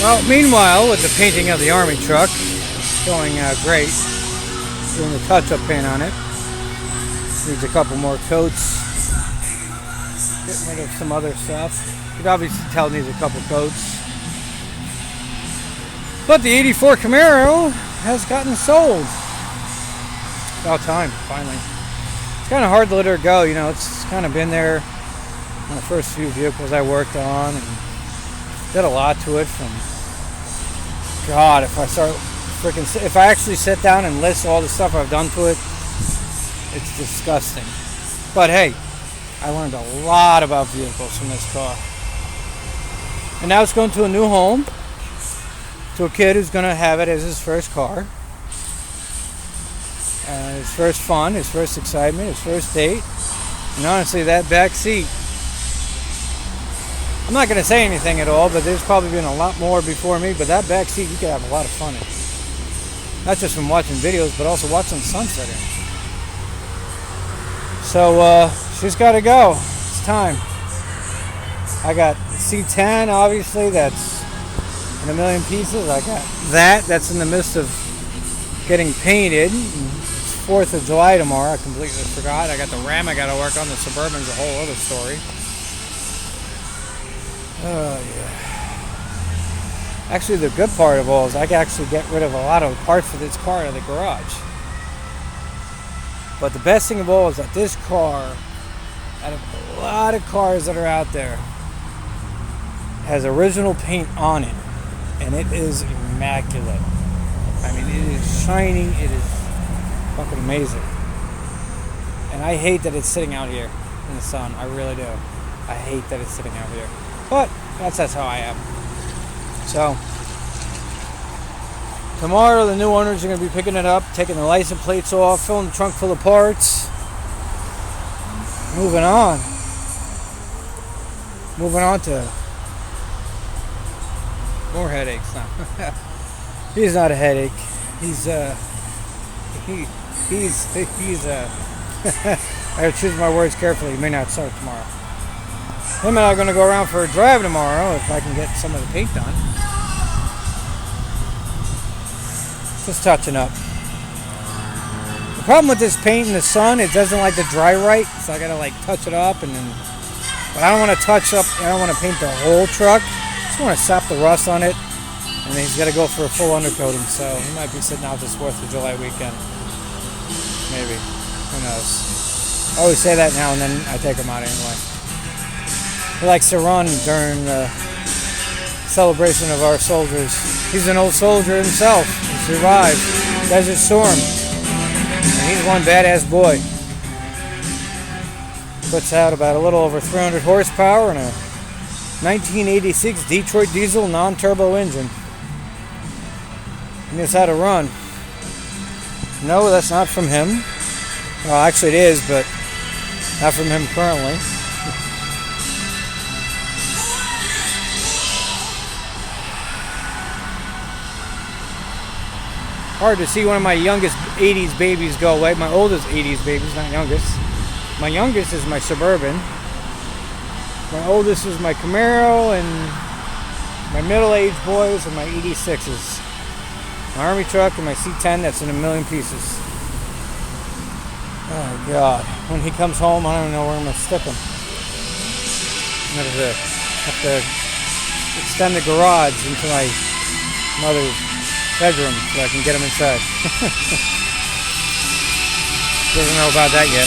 Well, meanwhile, with the painting of the Army truck going great, doing the touch-up paint on it. Needs a couple more coats. Getting rid of some other stuff. You can obviously tell it needs a couple coats. But the 84 Camaro has gotten sold. About time, finally. It's kind of hard to let her go, you know, it's kind of been there on the first few vehicles I worked on, and did a lot to it from, God, if I actually sit down and list all the stuff I've done to it, it's disgusting. But hey, I learned a lot about vehicles from this car. And now it's going to a new home, to a kid who's going to have it as his first car. His first fun, his first excitement, his first date. And honestly, that back seat, I'm not going to say anything at all, but there's probably been a lot more before me, but that back seat, you could have a lot of fun in. Not just from watching videos, but also watching the sunset in. So, she's got to go. It's time. I got C10, obviously, that's in a million pieces. I got that's in the midst of getting painted. It's 4th of July tomorrow. I completely forgot. I got the Ram I got to work on. The Suburban's a whole other story. Oh, yeah. Actually, the good part of all is I can actually get rid of a lot of parts for this car out of the garage. But the best thing of all is that this car, out of a lot of cars that are out there, has original paint on it. And it is immaculate. I mean, it is shiny. It is fucking amazing. And I hate that it's sitting out here in the sun. I really do. I hate that it's sitting out here. But that's how I am. So, tomorrow the new owners are going to be picking it up, taking the license plates off, filling the trunk full of parts. Moving on. Moving on to more headaches now. He's not a headache. He's I gotta choose my words carefully. He may not start tomorrow. Him and I are going to go around for a drive tomorrow if I can get some of the paint done. Just touching up. The problem with this paint in the sun, it doesn't like to dry right, so I got to like touch it up and then. But I don't want to touch up. I don't want to paint the whole truck. I just want to sap the rust on it, and then he's got to go for a full undercoating. So he might be sitting out this 4th of July weekend. Maybe. Who knows? I always say that now and then I take him out anyway. He likes to run during the celebration of our soldiers. He's an old soldier himself. He survived Desert Storm. And he's one badass boy. Puts out about a little over 300 horsepower and a 1986 Detroit diesel non-turbo engine. He knows how to run. No, that's not from him. Well, actually it is, but not from him currently. Hard to see one of my youngest 80s babies go away. My oldest 80s babies, not youngest. My youngest is my Suburban. My oldest is my Camaro, and my middle-aged boys are my 86s. My Army truck and my C10 that's in a million pieces. Oh, God. When he comes home, I don't know where I'm going to stick him. I'm going to have to extend the garage into my mother's bedroom so I can get him inside. Doesn't know about that yet.